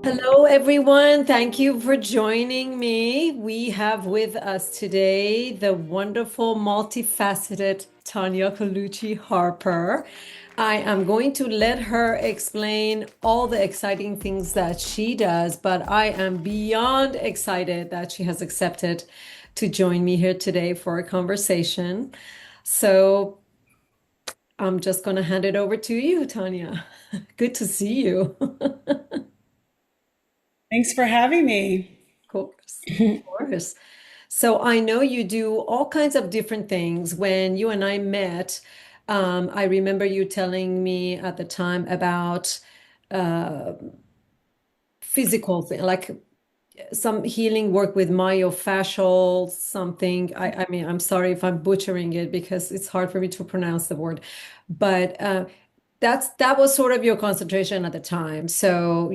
Hello, everyone. Thank you for joining me. We have with us today the wonderful, multifaceted Tanya Colucci Harper. I am going to let her explain all the exciting things that she does, but I am beyond excited that she has accepted to join me here today for a conversation. So I'm just going to hand it over to you, Tanya. Good to see you. Thanks for having me. Of course, of course. So I know you do all kinds of different things. When you and I met, I remember you telling me at the time about uh, physical thing, like some healing work with myofascial something. I mean, I'm sorry if I'm butchering it because it's hard for me to pronounce the word, but that was sort of your concentration at the time. So,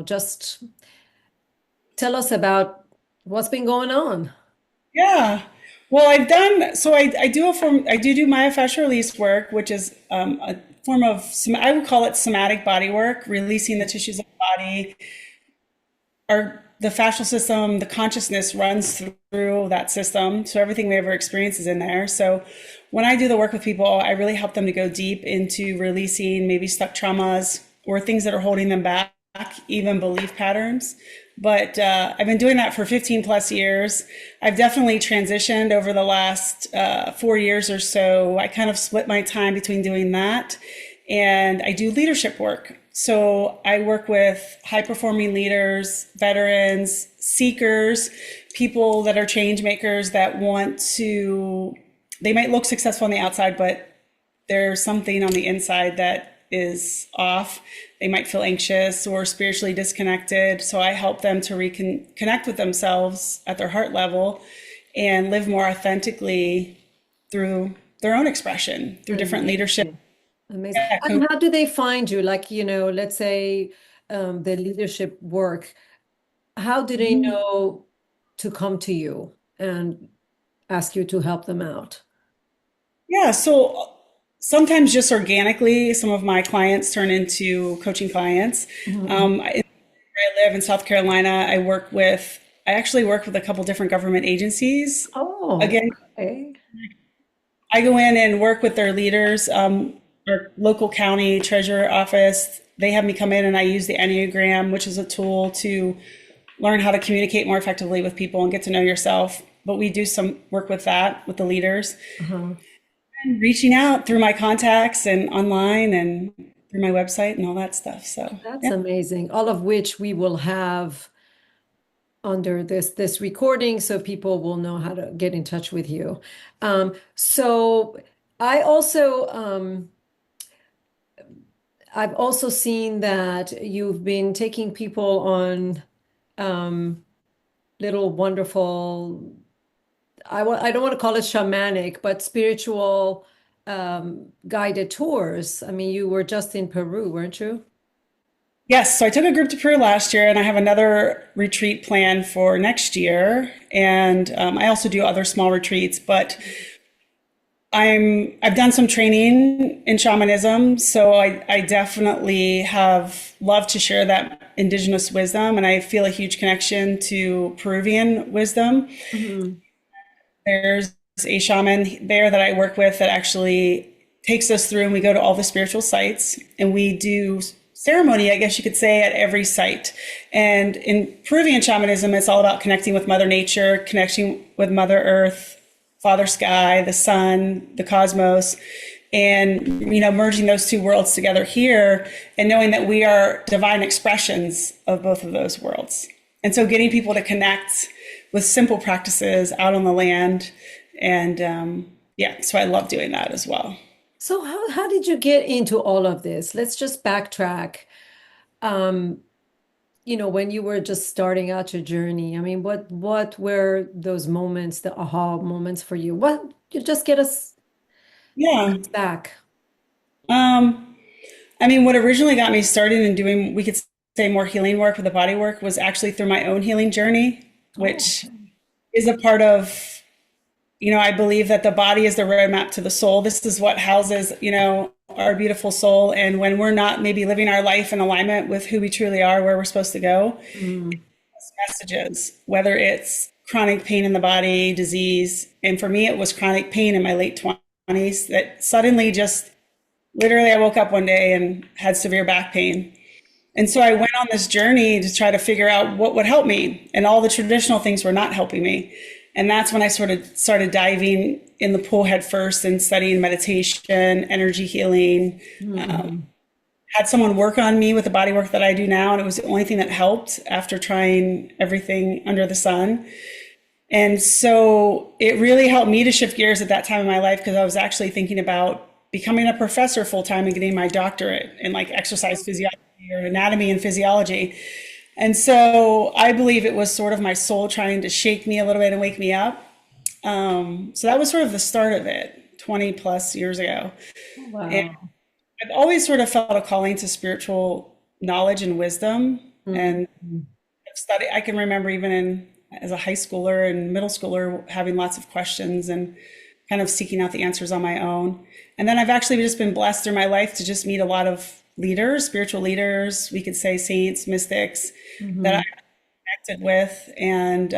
just tell us about what's been going on. Yeah. Well, I do myofascial release work, which is a form of, I would call it somatic body work, releasing the tissues of the body. The fascial system, the consciousness runs through that system. So everything we ever experience is in there. So when I do the work with people, I really help them to go deep into releasing maybe stuck traumas or things that are holding them back, even belief patterns. But I've been doing that for 15 plus years. I've definitely transitioned over the last 4 years or so. I kind of split my time between doing that and I do leadership work. So I work with high performing leaders, veterans, seekers, people that are change makers that they might look successful on the outside, but there's something on the inside that is off. They might feel anxious or spiritually disconnected. So I help them to reconnect with themselves at their heart level and live more authentically through their own expression, through different leadership. Amazing. Amazing. And how do they find you? Like, let's say the leadership work, how do they know to come to you and ask you to help them out? Yeah, so sometimes just organically, some of my clients turn into coaching clients. Mhm. Where I live in South Carolina, I actually work with a couple different government agencies. Oh, Again, okay. I go in and work with their leaders, our local county treasurer office. They have me come in and I use the Enneagram, which is a tool to learn how to communicate more effectively with people and get to know yourself. But we do some work with that with the leaders. Uh-huh. And reaching out through my contacts and online and through my website and all that stuff. So, That's yeah. amazing. All of which we will have under this recording so people will know how to get in touch with you. So I also I've also seen that you've been taking people on um, little wonderful, I don't want to call it shamanic, but spiritual guided tours. I mean, you were just in Peru, weren't you? Yes, so I took a group to Peru last year, and I have another retreat planned for next year. And I also do other small retreats, but I've done some training in shamanism, so I definitely have loved to share that indigenous wisdom, and I feel a huge connection to Peruvian wisdom. Mhm. There's a shaman there that I work with that actually takes us through, and we go to all the spiritual sites, and we do ceremony, I guess you could say, at every site. And in Peruvian shamanism, it's all about connecting with Mother Nature, connecting with Mother Earth, Father Sky, the sun, the cosmos, and merging those two worlds together here and knowing that we are divine expressions of both of those worlds. And so getting people to connect with simple practices out on the land. And yeah, so I love doing that as well. So how did you get into all of this? Let's just backtrack. Um, when you were just starting out your journey, I mean, what were those moments, the aha moments for you? What you just get Yeah. us back. Um, I mean, what originally got me started in doing, we could say, more healing work with the body work was actually through my own healing journey, Oh, which is a part of, I believe that the body is the roadmap to the soul. This is what houses, our beautiful soul, and when we're not maybe living our life in alignment with who we truly are, where we're supposed to go, Mm. messages, whether it's chronic pain in the body, disease. And for me, it was chronic pain in my late 20s that suddenly just literally I woke up one day and had severe back pain. And so I went on this journey to try to figure out what would help me. And all the traditional things were not helping me. And that's when I sort of started diving in the pool head first and studying meditation, energy healing. Mm-hmm. Had someone work on me with the body work that I do now, and it was the only thing that helped after trying everything under the sun. And so it really helped me to shift gears at that time in my life because I was actually thinking about becoming a professor full time and getting my doctorate in like exercise physiology or anatomy and physiology. And so I believe it was sort of my soul trying to shake me a little bit and wake me up. So that was sort of the start of it 20 plus years ago. And Wow. I've always sort of felt a calling to spiritual knowledge and wisdom. And Mm-hmm. I can remember even as a high schooler and middle schooler having lots of questions and kind of seeking out the answers on my own. And then I've actually just been blessed through my life to just meet a lot of leaders, spiritual leaders, we could say saints, mystics that Mm-hmm. I connected with. And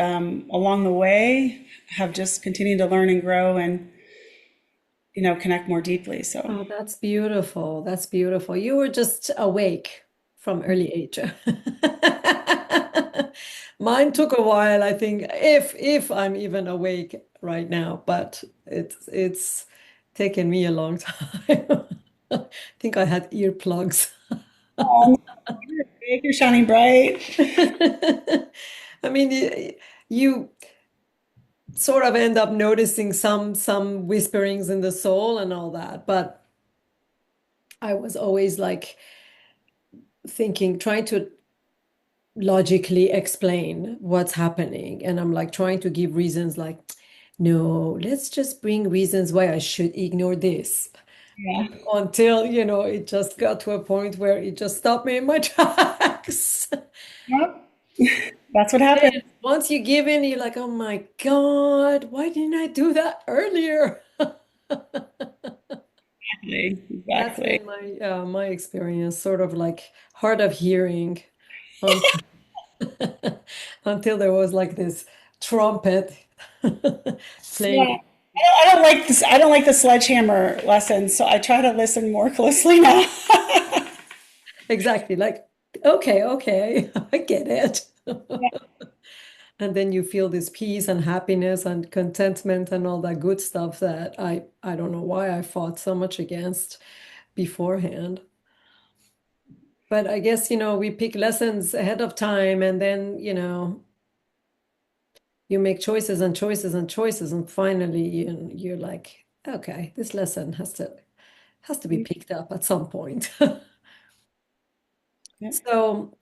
along the way have just continued to learn and grow and, connect more deeply. So Oh, that's beautiful. That's beautiful. You were just awake from early age. Mine took a while, I think, if I'm even awake right now, but it's taken me a long time. I think I had earplugs. oh, you're big, you're shining bright. I mean, you sort of end up noticing some whisperings in the soul and all that, but I was always like thinking, trying to logically explain what's happening. And I'm like trying to give reasons like, no, let's just bring reasons why I should ignore this. Yeah. Until, it just got to a point where it just stopped me in my tracks. Yep. That's what And happened. once you give in, you're like, oh my God, why didn't I do that earlier? Exactly. That's Exactly. been my experience, sort of like hard of hearing until until there was like this trumpet Yeah. playing. I don't like this. I don't like the sledgehammer lessons, so I try to listen more closely now. Exactly, like, okay, okay, I get it. And then you feel this peace and happiness and contentment and all that good stuff that I don't know why I fought so much against beforehand. But I guess, we pick lessons ahead of time and then, you make choices and choices and choices and finally you're like, okay, this lesson has to be picked up at some point. Yeah. So,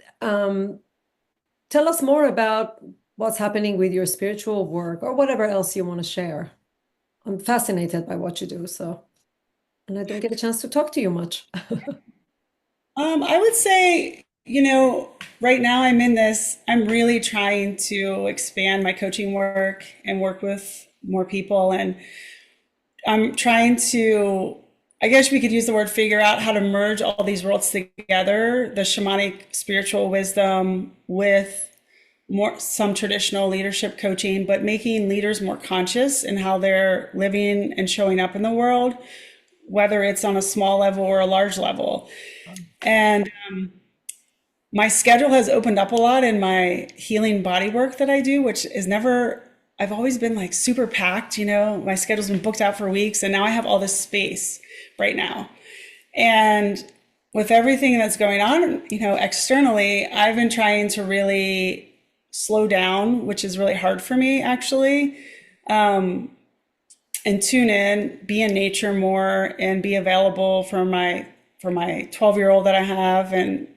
tell us more about what's happening with your spiritual work or whatever else you want to share. I'm fascinated by what you do, so, and I don't get a chance to talk to you much. I would say, right now I'm really trying to expand my coaching work and work with more people. And I'm trying to, I guess we could use the word figure out how to merge all these worlds together, the shamanic spiritual wisdom with some traditional leadership coaching, but making leaders more conscious in how they're living and showing up in the world, whether it's on a small level or a large level. And my schedule has opened up a lot in my healing body work that I do, which is never, I've always been like super packed, my schedule's been booked out for weeks, and now I have all this space right now. And with everything that's going on, externally, I've been trying to really slow down, which is really hard for me actually, and tune in, be in nature more, and be available for my 12-year-old that I have, and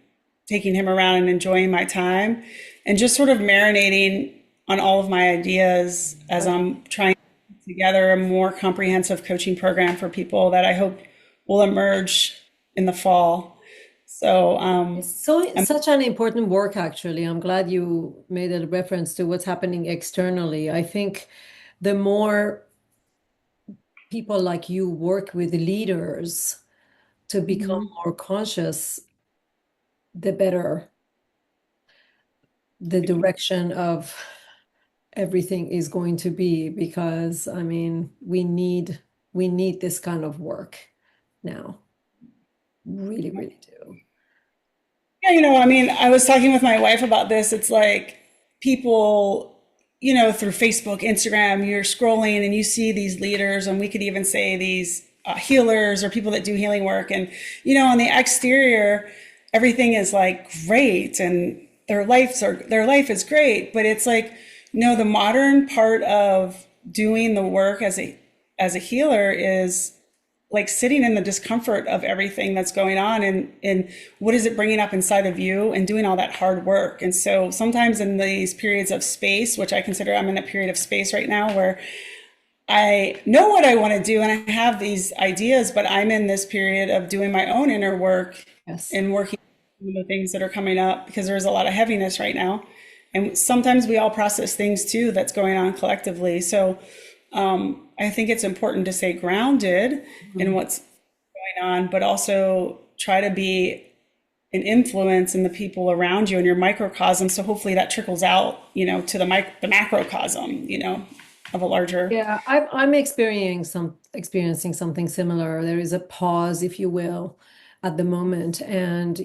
taking him around and enjoying my time, and just sort of marinating on all of my ideas as I'm trying to put together a more comprehensive coaching program for people that I hope will emerge in the fall. So, It's so such an important work, actually. I'm glad you made a reference to what's happening externally. I think the more people like you work with leaders to become Mhm. more conscious, the better the direction of everything is going to be, because I mean, we need this kind of work now. Really, really do. Yeah, I mean, I was talking with my wife about this. It's like people, through Facebook, Instagram, you're scrolling and you see these leaders, and we could even say these healers or people that do healing work. And, on the exterior, everything is like great and their life is great. But it's like, the modern part of doing the work as a healer is like sitting in the discomfort of everything that's going on, and what is it bringing up inside of you, and doing all that hard work. And so sometimes in these periods of space, which I consider I'm in a period of space right now where I know what I want to do and I have these ideas, but I'm in this period of doing my own inner work Yes. and working on the things that are coming up, because there's a lot of heaviness right now. And sometimes we all process things too that's going on collectively. So I think it's important to stay grounded in Mhm. what's going on, but also try to be an influence in the people around you in your microcosm. So hopefully that trickles out, to the macrocosm, of a larger. Yeah, I'm experiencing something similar. There is a pause, if you will, at the moment, and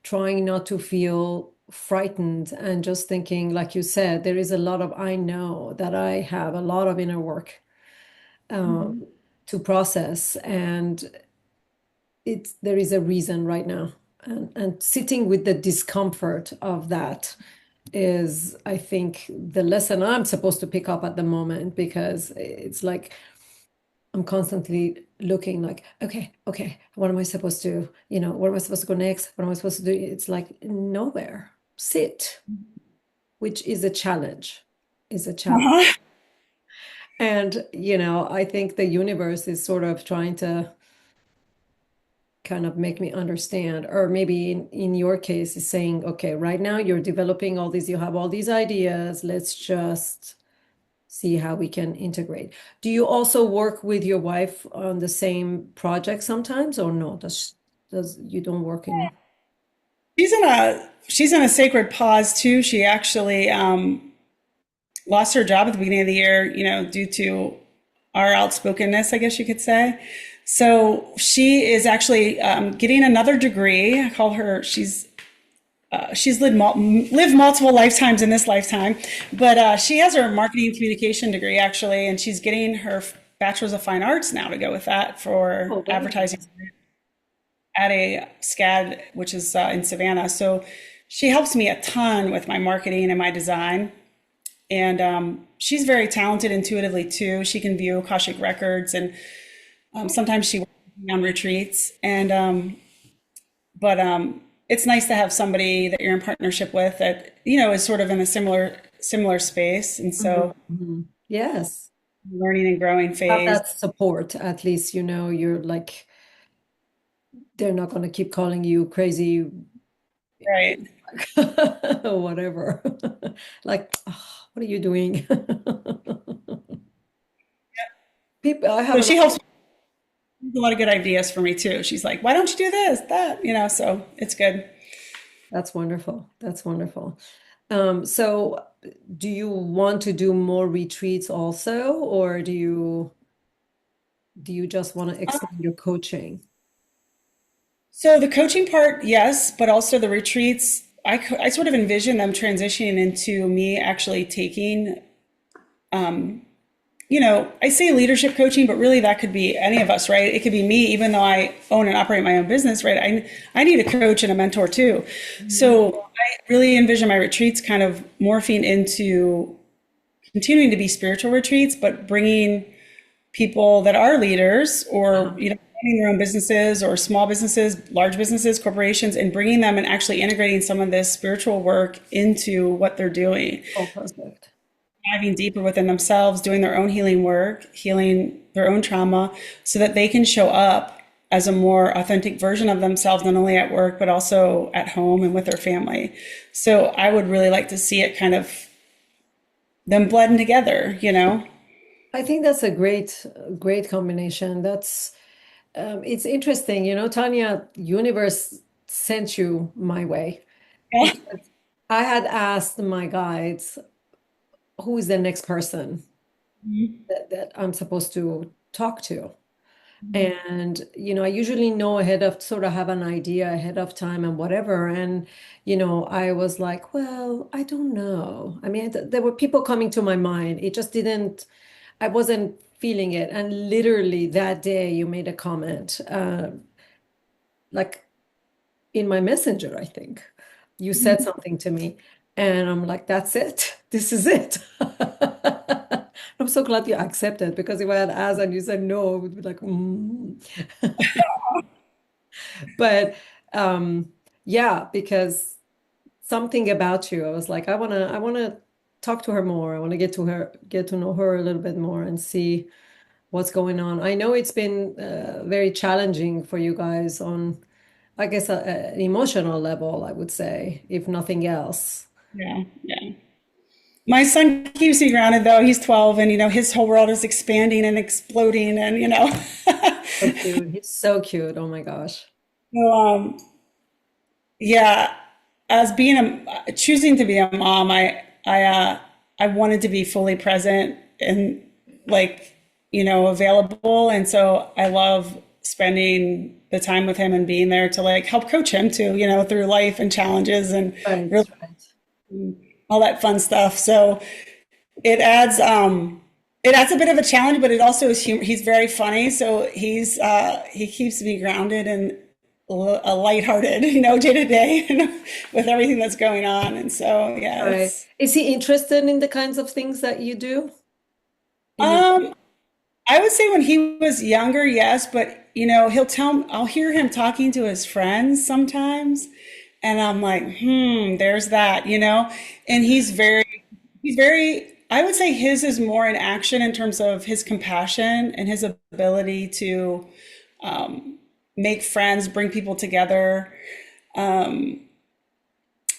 trying not to feel frightened and just thinking, like you said, there is a lot of, I know that I have a lot of inner work um, to process, and there is a reason right now, and sitting with the discomfort of that is, I think, the lesson I'm supposed to pick up at the moment, because it's like I'm constantly looking like, okay, what am I supposed to, what am I supposed to go next? What am I supposed to do? It's like nowhere. Sit, which is a challenge, is a challenge. Uh-huh. And, I think the universe is sort of trying to kind of make me understand, or maybe in your case is saying, okay, right now you're developing all these, you have all these ideas, let's just see how we can integrate. Do you also work with your wife on the same project sometimes, or no? Does you don't work in? She's in a sacred pause too. She actually lost her job at the beginning of the year, due to our outspokenness, I guess you could say. So she is actually getting another degree. I call her. She's lived multiple lifetimes in this lifetime, but she has her marketing communication degree actually, and she's getting her bachelor's of fine arts now to go with that for Oh, very advertising nice. at a SCAD, which is in Savannah. So she helps me a ton with my marketing and my design. And she's very talented intuitively too. She can view Akashic records, and sometimes she works on retreats. And but it's nice to have somebody that you're in partnership with that is sort of in a similar space. And Mhm, so mhm. Yes, learning and growing have phase. that support. At least you're like, they're not going to keep calling you crazy, Right. whatever. Like, "Oh, what are you doing?" People, I have So a lot. she helps with a lot of good ideas for me too. She's like, why don't you do this, that, so it's good. That's wonderful. That's wonderful. So do you want to do more retreats also, or do you just want to expand your coaching? So the coaching part, yes, but also the retreats, I sort of envision them transitioning into me actually taking, I say leadership coaching, but really that could be any of us, right? It could be me, even though I own and operate my own business, right? I need a coach and a mentor too. Mhm. So I really envision my retreats kind of morphing into continuing to be spiritual retreats, but bringing people that are leaders or, Uh-huh. running their own businesses or small businesses, large businesses, corporations, and bringing them and actually integrating some of this spiritual work into what they're doing, Oh, perfect. diving deeper within themselves, doing their own healing work, healing their own trauma, so that they can show up as a more authentic version of themselves, not only at work, but also at home and with their family. So I would really like to see it kind of them blend together. I think that's a great combination. It's interesting, Tanya, universe sent you my way Yeah. because I had asked my guides who is the next person that I'm supposed to talk to. And, I usually know ahead of sort of have an idea ahead of time and whatever. And, I was like, well, I don't know. I mean, there were people coming to my mind. It just didn't, I wasn't feeling it. And literally that day you made a comment, like in my messenger, I think. You said something to me, and I'm like, that's it. This is it. I'm so glad you accepted because if I had asked and you said no, it would be like, But yeah, because something about you, I was like, I wanna talk to her more. I want to get to know her a little bit more and see what's going on. I know it's been very challenging for you guys on, I guess, an emotional level, I would say, if nothing else. Yeah. Yeah. My son keeps me grounded though. He's 12 and his whole world is expanding and exploding and. So cute. He's so cute. Oh my gosh. So, yeah, as being choosing to be a mom, I wanted to be fully present and like, available. And so I love spending the time with him and being there to like help coach him too, through life and challenges and Right, really right. all that fun stuff. So it adds a bit of a challenge, but it also is he's very funny, so he keeps me grounded and a lighthearted, day to day, with everything that's going on. And so yeah, Right. it's Is he interested in the kinds of things that you do? In the um I would say when he was younger, yes, but I'll hear him talking to his friends sometimes, and I'm like, there's that, and he's very, I would say his is more in action in terms of his compassion and his ability to make friends, bring people together,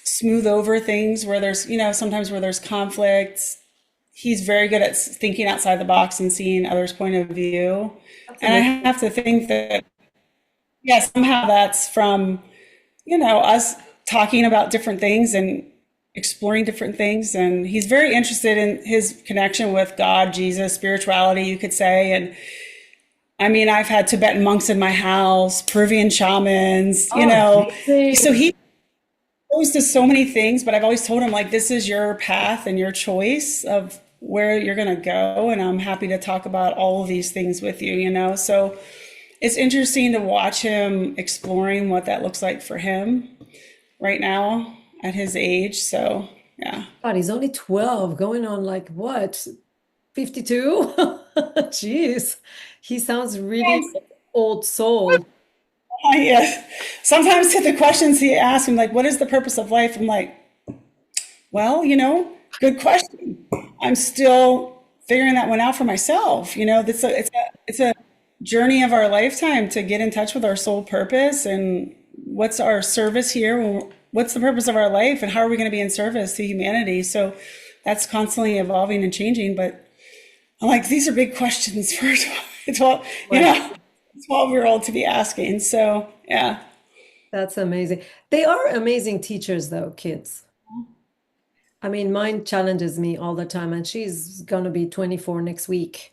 smooth over things where there's, sometimes where there's conflict. He's very good at thinking outside the box and seeing others' point of view. That's And I amazing. have to think that, yeah, somehow that's from, us talking about different things and exploring different things. And he's very interested in his connection with God, Jesus, spirituality, you could say. And I mean, I've had Tibetan monks in my house, Peruvian shamans, Oh, So amazing. he goes to so many things, but I've always told him, like, this is your path and your choice of where you're going to go. And I'm happy to talk about all of these things with you. So it's interesting to watch him exploring what that looks like for him right now at his age. So, yeah. God, he's only 12, going on like what, 52? Jeez. He sounds really old soul. Yeah. Sometimes to the questions he asks, I'm like, what is the purpose of life? I'm like, well, good question. I'm still figuring that one out for myself. It's a journey of our lifetime to get in touch with our soul purpose and what's our service here. What's the purpose of our life and how are we going to be in service to humanity? So that's constantly evolving and changing. But I'm like, these are big questions for a 12, Right. 12-year-old to be asking. So yeah. That's amazing. They are amazing teachers, though, kids. I mean, mine challenges me all the time, and she's gonna be 24 next week,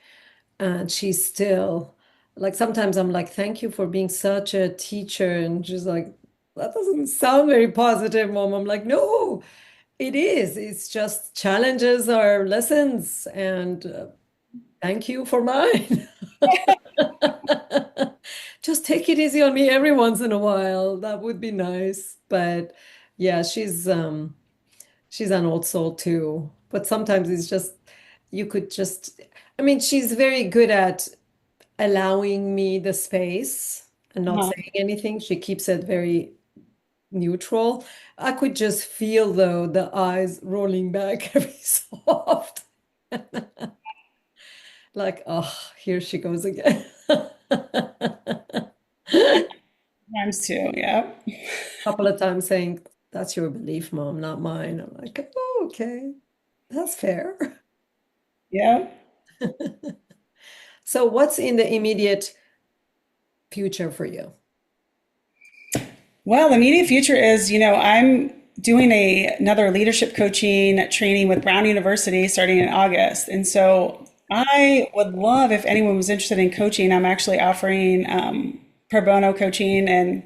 and she's still like sometimes I'm like, thank you for being such a teacher, and she's like, that doesn't sound very positive, Mom. I'm like, no, it is. It's just challenges are lessons, and thank you for mine. Just take it easy on me every once in a while. That would be nice. But yeah, she's an old soul too. But sometimes it's just you could just I mean, she's very good at allowing me the space and not Uh-huh. saying anything. She keeps it very neutral. I could just feel though the eyes rolling back every so often. Like, oh, here she goes again. Times too. Yeah. Couple of times saying, that's your belief, Mom, not mine. I'm like, oh, okay, that's fair. Yeah. So, what's in the immediate? future for you? Well, the immediate future is, I'm doing another leadership coaching training with Brown University starting in August. And so I would love if anyone was interested in coaching. I'm actually offering pro bono coaching and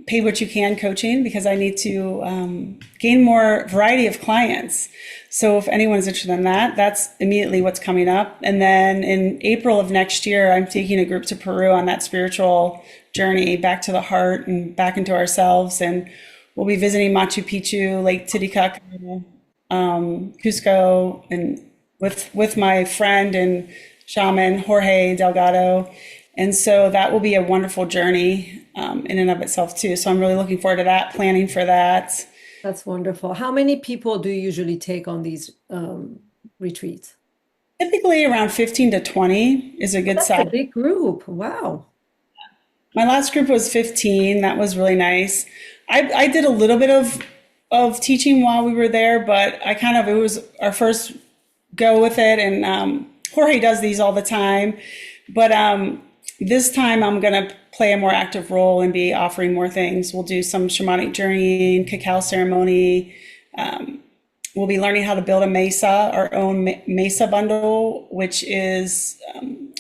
pay what you can coaching because I need to gain more variety of clients. So if anyone's interested in that, that's immediately what's coming up. And then in April of next year, I'm taking a group to Peru on that spiritual journey back to the heart and back into ourselves. And we'll be visiting Machu Picchu, Lake Titicaca, Cusco, and with my friend and shaman Jorge Delgado. And so that will be a wonderful journey in and of itself too. So I'm really looking forward to that, planning for that. That's wonderful. How many people do you usually take on these retreats? Typically around 15 to 20 is a Oh, good that's a size. big group. Wow. My last group was 15. That was really nice. I did a little bit of teaching while we were there, but it was our first go with it. And Jorge does these all the time. But this time I'm going to play a more active role and be offering more things. We'll do some shamanic journeying, cacao ceremony. We'll be learning how to build a mesa, our own mesa bundle, which is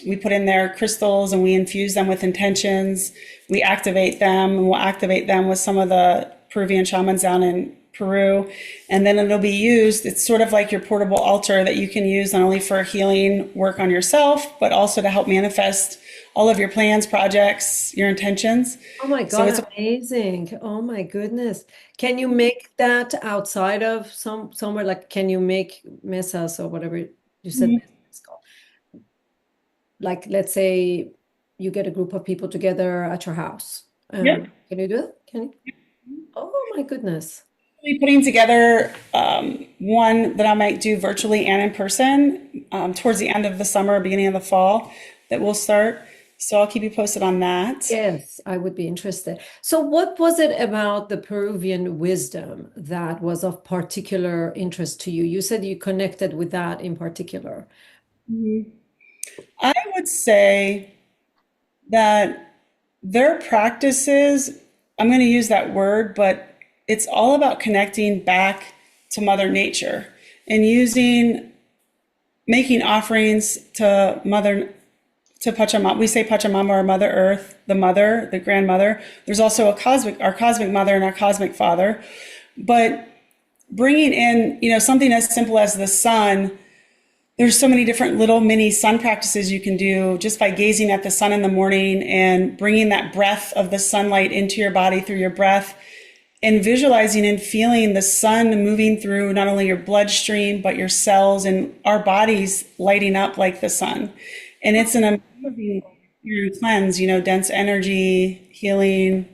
we put in there crystals and we infuse them with intentions. We activate them and we'll activate them with some of the Peruvian shamans down in Peru. And then it'll be used. It's sort of like your portable altar that you can use not only for healing work on yourself, but also to help manifest all of your plans, projects, your intentions. Oh my So it's God, amazing. Oh my goodness. Can you make that outside of somewhere like can you make mesas or whatever you said it's called? Like let's say you get a group of people together at your house. yep. Can you do it? Can you? Oh my goodness. Be putting together one that I might do virtually and in person towards the end of the summer, beginning of the fall, that will start. So I'll keep you posted on that. Yes, I would be interested. So, what was it about the Peruvian wisdom that was of particular interest to you? You said you connected with that in particular. I would say that their practices, I'm going to use that word, but it's all about connecting back to Mother Nature and making offerings to Pachamama. We say Pachamama or Mother Earth, the mother, the grandmother. There's also our cosmic mother and our cosmic father. But bringing in, something as simple as the sun, there's so many different little mini sun practices you can do just by gazing at the sun in the morning and bringing that breath of the sunlight into your body through your breath and visualizing and feeling the sun moving through not only your bloodstream, but your cells and our bodies lighting up like the sun. And it's an amazing cleanse, dense energy, healing.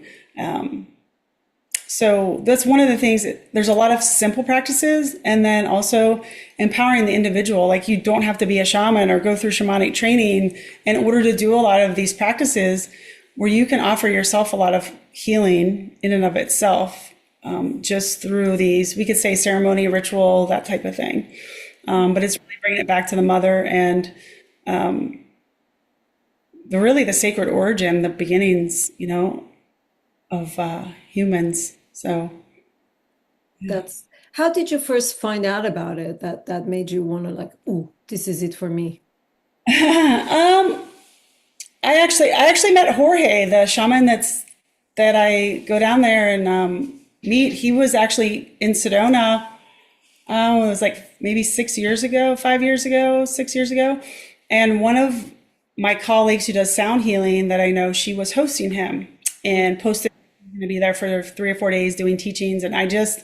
So that's one of the things there's a lot of simple practices and then also empowering the individual. Like you don't have to be a shaman or go through shamanic training in order to do a lot of these practices where you can offer yourself a lot of healing in and of itself just through these, we could say ceremony, ritual, that type of thing. But it's really bringing it back to the mother and the sacred origin, the beginnings, of humans. So That's how did you first find out about it that made you want to like, oh, this is it for me? I actually met Jorge, the shaman that I go down there and meet. He was actually in Sedona. It was like maybe 6 years ago, 5 years ago, 6 years ago. And one of my colleagues who does sound healing that I know, she was hosting him and posted going to be there for 3 or 4 days doing teachings. And I just,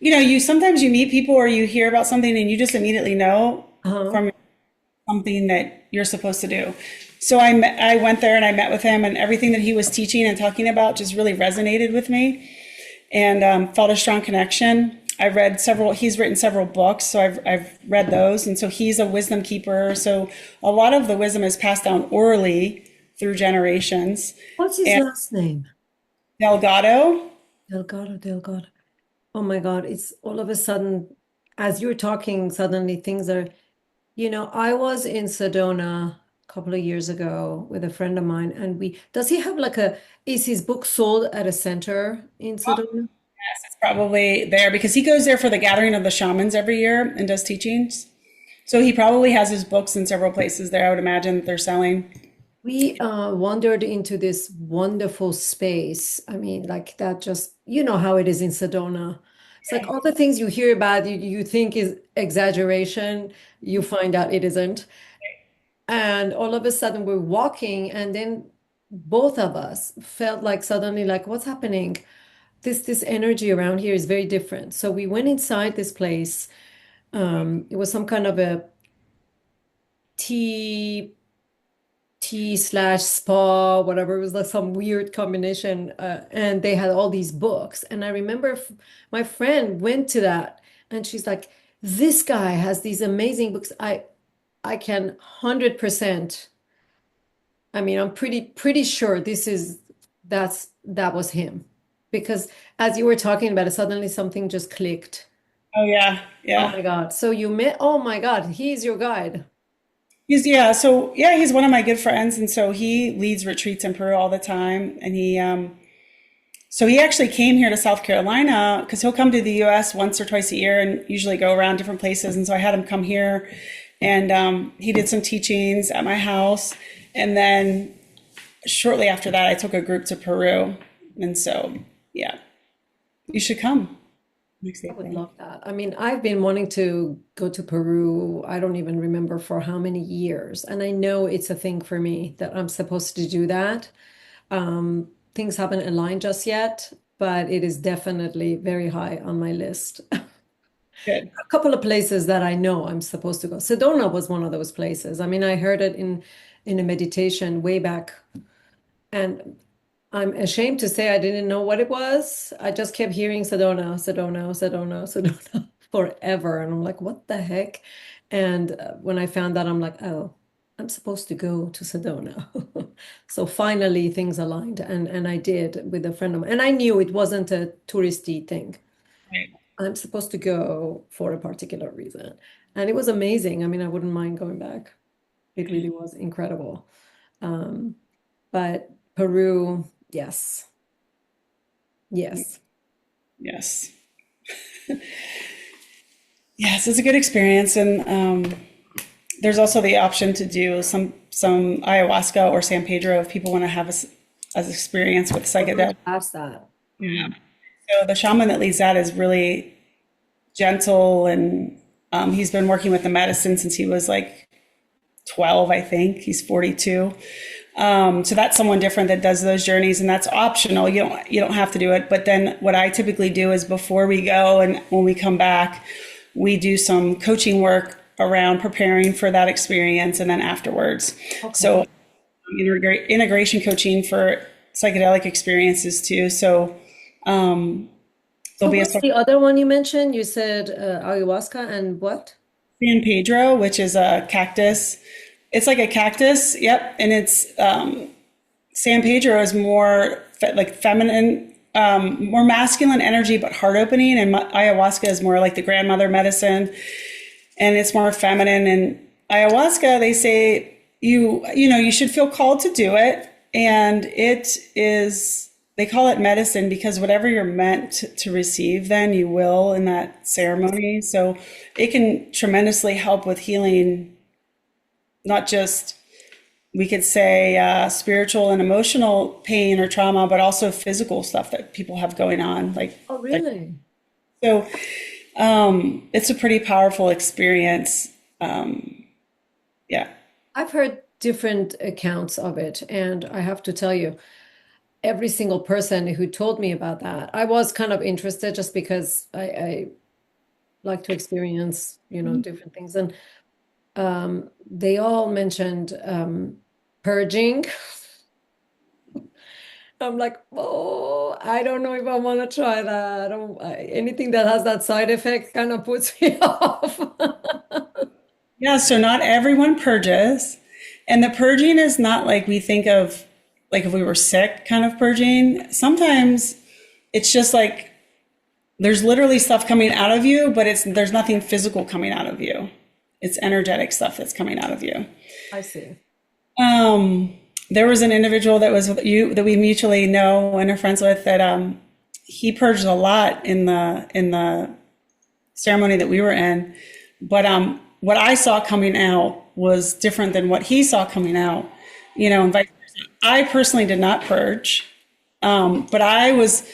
you sometimes you meet people or you hear about something and you just immediately know Uh-huh. from something that you're supposed to do. So I went there and I met with him and everything that he was teaching and talking about just really resonated with me and felt a strong connection. He's written several books, so I've read those. And so he's a wisdom keeper. So a lot of the wisdom is passed down orally through generations. What's his And last name? Delgado, Delgado, Delgado. Oh my God, it's all of a sudden, as you're talking, suddenly things are, I was in Sedona couple of years ago with a friend of mine, and we does he have like is his book sold at a center in Sedona? Yes, it's probably there because he goes there for the gathering of the shamans every year and does teachings. So he probably has his books in several places there. I would imagine that they're selling. We wandered into this wonderful space. I mean, like that just, you know how it is in Sedona. It's like all the things you hear about, you think is exaggeration, you find out it isn't. And all of a sudden we're walking, and then both of us felt like suddenly like, what's happening? This energy around here is very different. So we went inside this place. It was some kind of a tea tea / spa, whatever. It was like some weird combination. And they had all these books. And I remember my friend went to that and she's like, this guy has these amazing books. I can 100%. I mean, I'm pretty sure that was him. Because as you were talking about it, suddenly something just clicked. Oh yeah, Oh yeah. my God. So you met, oh my God, he's your guide. He's one of my good friends, and so he leads retreats in Peru all the time. And he actually came here to South Carolina because he'll come to the U.S. once or twice a year and usually go around different places. And so I had him come here, and he did some teachings at my house, and then shortly after that, I took a group to Peru. And so, yeah, you should come next I would April. love that. I mean, I've been wanting to go to Peru. I don't even remember for how many years. And I know it's a thing for me that I'm supposed to do that. Things haven't aligned just yet, but it is definitely very high on my list. Good. A couple of places that I know I'm supposed to go. Sedona was one of those places. I mean, I heard it in a meditation way back, and I'm ashamed to say I didn't know what it was. I just kept hearing Sedona, Sedona, Sedona, Sedona forever. And I'm like, what the heck? And when I found that, I'm like, oh, I'm supposed to go to Sedona. So finally things aligned, and I did with a friend of mine. And I knew it wasn't a touristy thing. Right. I'm supposed to go for a particular reason. And it was amazing. I mean, I wouldn't mind going back. It really was incredible. Um, but Peru, yes, yes. Yes. Yes, it's a good experience, and there's also the option to do some ayahuasca or San Pedro if people want to have as experience with I was going psychedelic. to ask that. Yeah. So the shaman that leads that is really gentle, and he's been working with the medicine since he was like 12, I think. He's 42. So that's someone different that does those journeys, and that's optional. You don't have to do it. But then what I typically do is before we go and when we come back, we do some coaching work around preparing for that experience, and then afterwards. Okay. So integration coaching for psychedelic experiences too. So So there'll be a what's the other one you mentioned? You said ayahuasca and what? San Pedro, which is a cactus. It's like a cactus, yep. And it's San Pedro is more like feminine, more masculine energy, but heart opening. And ayahuasca is more like the grandmother medicine, and it's more feminine. And ayahuasca, they say you should feel called to do it, and it is. They call it medicine because whatever you're meant to receive, then you will in that ceremony. So it can tremendously help with healing, not just, we could say, spiritual and emotional pain or trauma, but also physical stuff that people have going on. Oh, Like really? so, it's a pretty powerful experience. Yeah. I've heard different accounts of it, and I have to tell you, every single person who told me about that, I was kind of interested just because I like to experience, different things. And they all mentioned purging. I'm like, oh, I don't know if I want to try that. Anything that has that side effect kind of puts me off. Yeah, so not everyone purges. And the purging is not like we think of, like if we were sick kind of purging. Sometimes it's just like there's literally stuff coming out of you, but there's nothing physical coming out of you. It's energetic stuff that's coming out of you. I see. Um, there was an individual that was with you that we mutually know and are friends with that he purged a lot in the ceremony that we were in, but what I saw coming out was different than what he saw coming out. And vice versa. I personally did not purge, but I was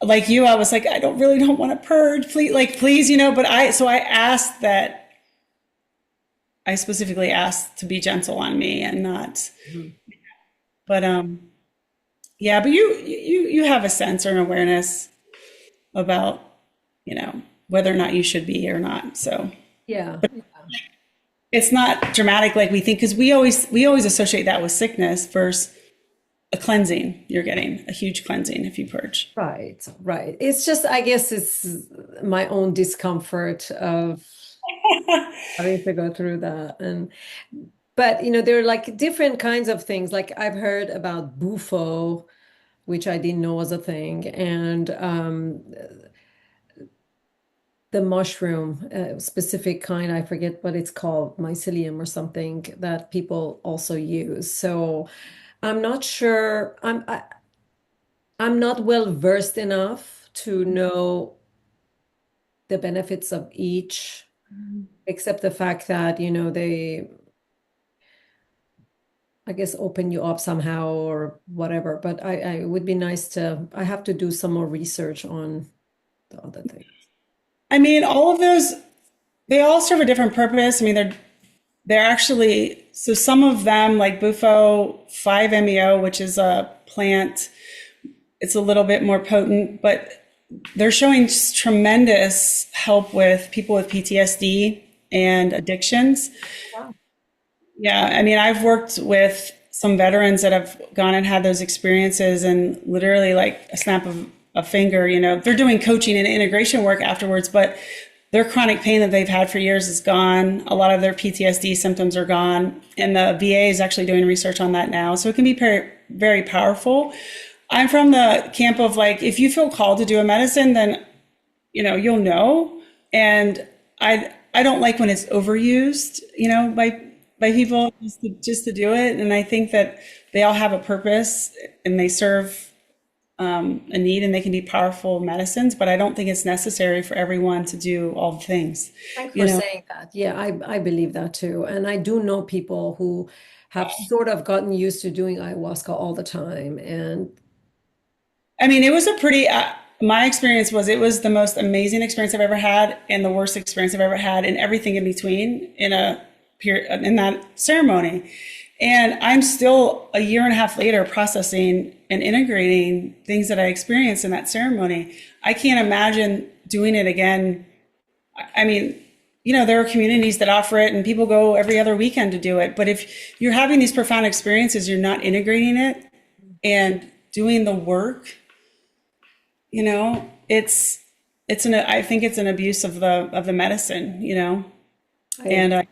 like you. I was like, I don't want to purge, please, like please, But I asked that. I specifically asked to be gentle on me and not. Mhm. But yeah, but you have a sense or an awareness about whether or not you should be or not. So Yeah. it's not dramatic like we think because we always associate that with sickness versus a cleansing. You're getting a huge cleansing if you purge. Right, right. It's just, I guess it's my own discomfort of having to go through that. But there are like different kinds of things. Like I've heard about bufo, which I didn't know was a thing, and the mushroom, specific kind, I forget what it's called, mycelium or something that people also use. So I'm not sure. I'm not well versed enough to know the benefits of each, except the fact that, they, I guess, open you up somehow or whatever. But it would be nice I have to do some more research on the other things. I mean, all of those they all serve a different purpose. I mean, they're actually so some of them like Bufo 5-MeO, which is a plant. It's a little bit more potent, but they're showing tremendous help with people with PTSD and addictions. Wow. Yeah, I mean, I've worked with some veterans that have gone and had those experiences, and literally, like a snap of a finger, they're doing coaching and integration work afterwards, but their chronic pain that they've had for years is gone. A lot of their PTSD symptoms are gone, and the VA is actually doing research on that now. So it can be very, very powerful. I'm from the camp of like, if you feel called to do a medicine, then you'll know. And I don't like when it's overused, by people just to do it. And I think that they all have a purpose and they serve a need and they can be powerful medicines, but I don't think it's necessary for everyone to do all the things, Thanks you for know. saying that. Yeah, I believe that too. And I do know people who have sort of gotten used to doing ayahuasca all the time. And I mean, it was a pretty, my experience was it was the most amazing experience I've ever had and the worst experience I've ever had and everything in between in a period in that ceremony. And I'm still a year and a half later processing and integrating things that I experienced in that ceremony. I can't imagine doing it again. I mean, there are communities that offer it and people go every other weekend to do it. But if you're having these profound experiences, you're not integrating it and doing the work, I think it's an abuse of the medicine, I and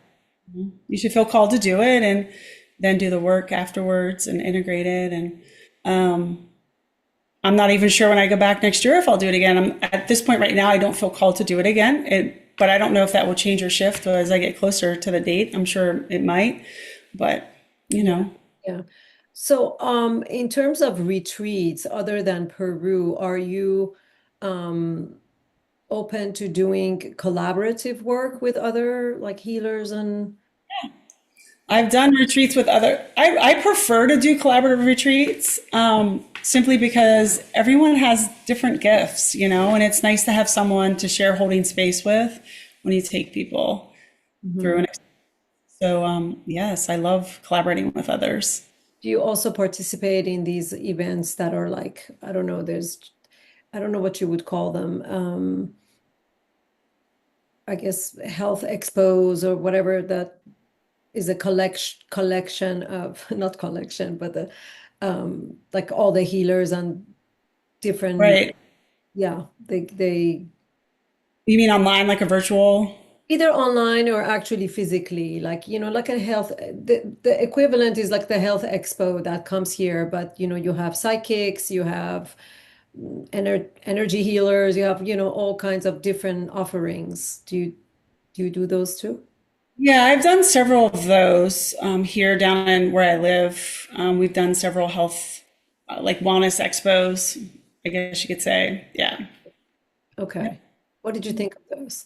you should feel called to do it and then do the work afterwards and integrate it. And I'm not even sure when I go back next year if I'll do it again. At this point right now, I don't feel called to do it again. But I don't know if that will change or shift as I get closer to the date. I'm sure it might, but Yeah, yeah. So, in terms of retreats, other than Peru, are you um open to doing collaborative work with other like healers and I've done retreats with I prefer to do collaborative retreats simply because everyone has different gifts, and it's nice to have someone to share holding space with when you take people through Mhm. an experience. So, yes, I love collaborating with others. Do you also participate in these events that are like, I don't know, I don't know what you would call them. I guess health expos or whatever that is a collection of not collection, but the like all the healers and different, Right. yeah, they You mean online, like a virtual? either online or actually physically, like like a health, the equivalent is like the health expo that comes here, but you have psychics, you have energy healers, you have all kinds of different offerings. Do you do those too? Yeah, I've done several of those here down in where I live. We've done several health, like wellness expos, I guess you could say. Yeah. Okay. What did you think of those?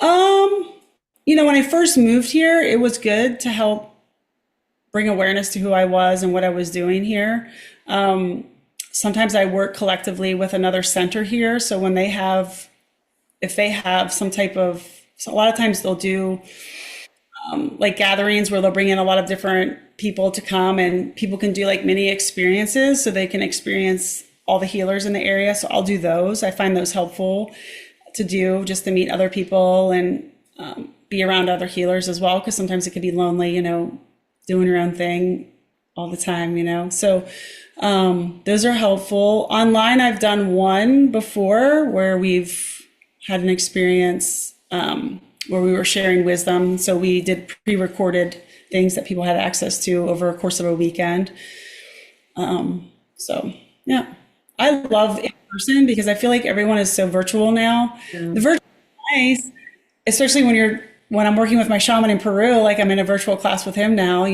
Um, when I first moved here, it was good to help bring awareness to who I was and what I was doing here. Um, Sometimes I work collectively with another center here. So when if they have some type of, so a lot of times they'll do like gatherings where they'll bring in a lot of different people to come and people can do like mini experiences so they can experience all the healers in the area. So I'll do those. I find those helpful to do just to meet other people and be around other healers as well. Cause sometimes it can be lonely, doing your own thing all the time. So those are helpful. Online, I've done one before where we've had an experience where we were sharing wisdom. So we did pre-recorded things that people had access to over a course of a weekend. So yeah, I love in person because I feel like everyone is so virtual now. Yeah. The virtual is nice, especially when I'm working with my shaman in Peru. Like I'm in a virtual class with him now,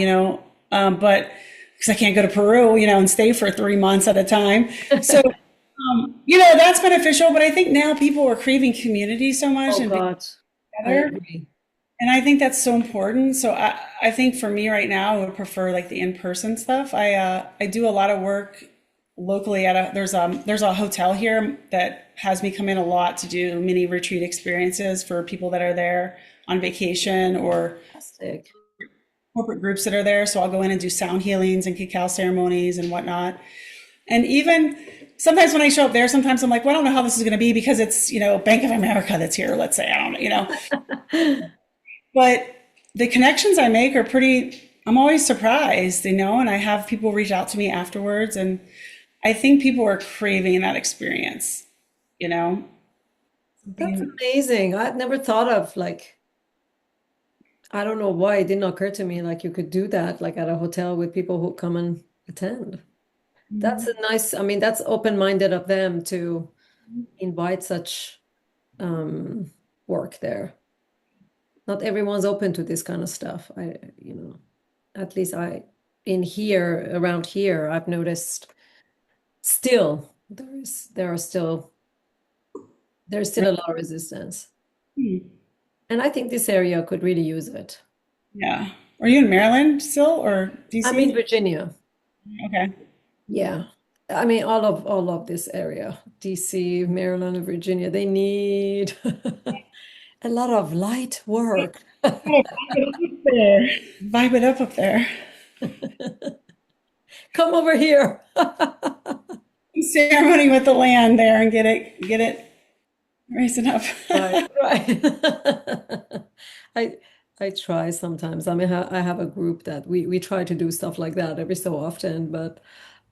but because I can't go to Peru, and stay for 3 months at a time. So that's beneficial. But I think now people are craving community so much Oh and being God, I together. agree. And I think that's so important. So I think for me right now, I would prefer like the in-person stuff. I do a lot of work locally at there's a hotel here that has me come in a lot to do mini retreat experiences for people that are there on vacation or Fantastic. corporate groups that are there. So I'll go in and do sound healings and cacao ceremonies and whatnot. And even sometimes when I show up there, sometimes I'm like, well, I don't know how this is going to be because it's, Bank of America that's here, let's say. I don't know. But the connections I make are I'm always surprised, and I have people reach out to me afterwards. And I think people are craving that experience, you know? That's Something, amazing. I'd never thought of like, I don't know why it didn't occur to me like you could do that like at a hotel with people who come and attend. That's a nice, I mean, that's open-minded of them to invite such um work there. Not everyone's open to this kind of stuff. At least in here, around here, I've noticed still there's still a lot of resistance. And I think this area could really use it. yeah. Are you in Maryland still or I'm in DC? Virginia. Okay. Yeah. I mean, all of this area, DC, Maryland, and Virginia, they need a lot of light work. Oh, vibe it up there. Come over here. Ceremony with the land there and get it, raise it up. Right, right. I I try sometimes. I mean, I have a group that we try to do stuff like that every so often, but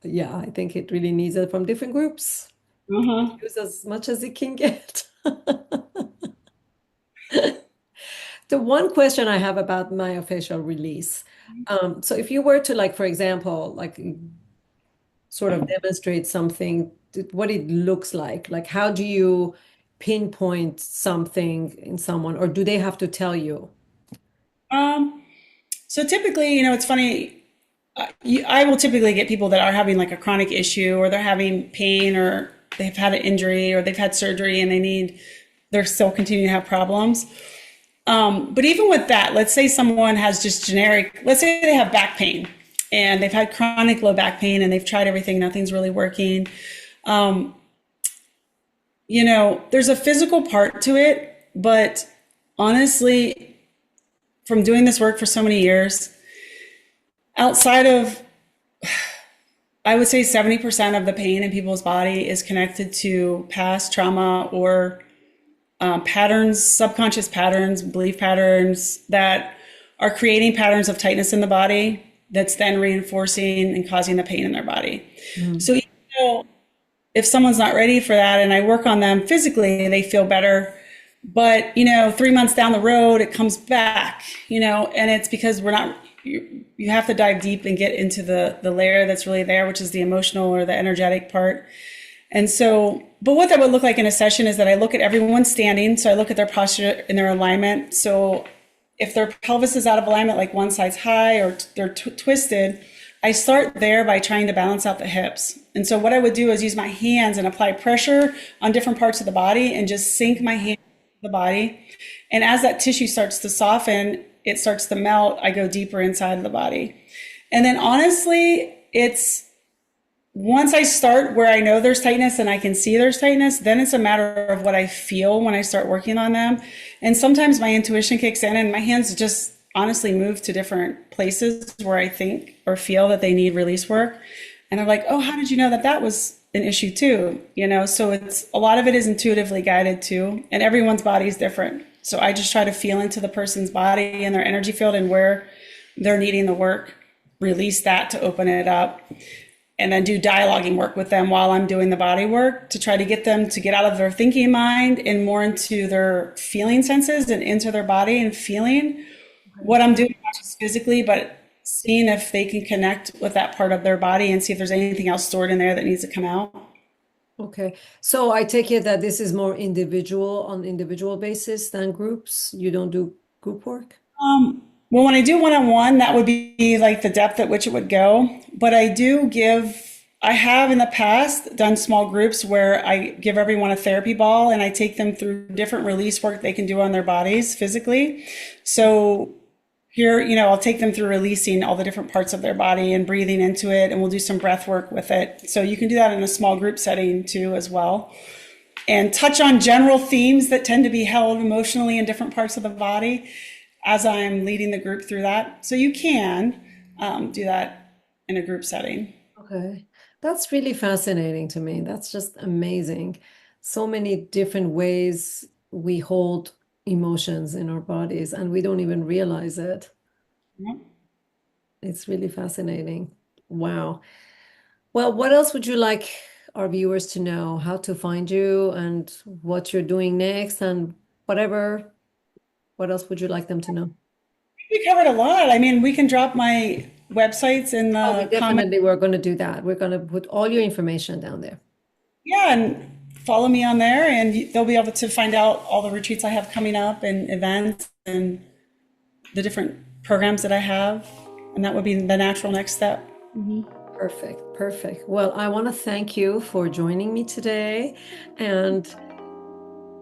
yeah, I think it really needs it from different groups. Uh-huh. Use as much as it can get. The one question I have about myofascial release. So if you were to like, for example, like sort of demonstrate something, what it looks like how do you pinpoint something in someone, or do they have to tell you? Um, so typically, it's funny. I will typically get people that are having like a chronic issue or they're having pain or they've had an injury or they've had surgery and they're still continuing to have problems. But even with that, let's say someone has just let's say they have back pain and they've had chronic low back pain and they've tried everything, nothing's really working. Um, there's a physical part to it, but honestly, from doing this work for so many years, outside of, I would say 70% of the pain in people's body is connected to past trauma or patterns, subconscious patterns, belief patterns that are creating patterns of tightness in the body that's then reinforcing and causing the pain in their body. Mm. So even though if someone's not ready for that and I work on them physically, they feel better. But, 3 months down the road, it comes back, and it's because you have to dive deep and get into the layer that's really there, which is the emotional or the energetic part. And so, but what that would look like in a session is that I look at everyone standing. So I look at their posture and their alignment. So if their pelvis is out of alignment, like one side's high or they're twisted, I start there by trying to balance out the hips. And so what I would do is use my hands and apply pressure on different parts of the body and just sink my hand into the body. And as that tissue starts to soften, it starts to melt, I go deeper inside of the body. And then honestly, it's once I start where I know there's tightness and I can see there's tightness, then it's a matter of what I feel when I start working on them. And sometimes my intuition kicks in and my hands just honestly move to different places where I think or feel that they need release work. And I'm like, oh, how did you know that that was an issue too? You know, so it's a lot of it is intuitively guided too, and everyone's body is different. So I just try to feel into the person's body and their energy field and where they're needing the work, release that to open it up, and then do dialoguing work with them while I'm doing the body work to try to get them to get out of their thinking mind and more into their feeling senses and into their body and feeling what I'm doing, not just physically, but seeing if they can connect with that part of their body and see if there's anything else stored in there that needs to come out. Okay. So I take it that this is more individual on individual basis than groups. You don't do group work? Well, when I do one-on-one, that would be like the depth at which it would go. But I have in the past done small groups where I give everyone a therapy ball and I take them through different release work they can do on their bodies physically. So here, I'll take them through releasing all the different parts of their body and breathing into it, and we'll do some breath work with it. So you can do that in a small group setting too, as well. And touch on general themes that tend to be held emotionally in different parts of the body as I'm leading the group through that. So you can do that in a group setting. Okay. That's really fascinating to me. That's just amazing. So many different ways we hold emotions in our bodies and we don't even realize it. Yeah. It's really fascinating. Wow. Well, what else would you like our viewers to know? How to find you and what you're doing next and whatever. What else would you like them to know? We covered a lot. I mean, we can drop my websites in Oh, we the comment. definitely were going to do that. We're going to put all your information down there. Yeah, and follow me on there, and they'll be able to find out all the retreats I have coming up and events and the different programs that I have. And that would be the natural next step. Perfect, perfect. Well, I want to thank you for joining me today and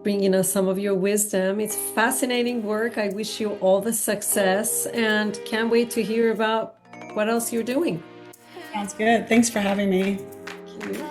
bringing us some of your wisdom. It's fascinating work. I wish you all the success and can't wait to hear about what else you're doing. Sounds good. Thanks for having me. Thank you.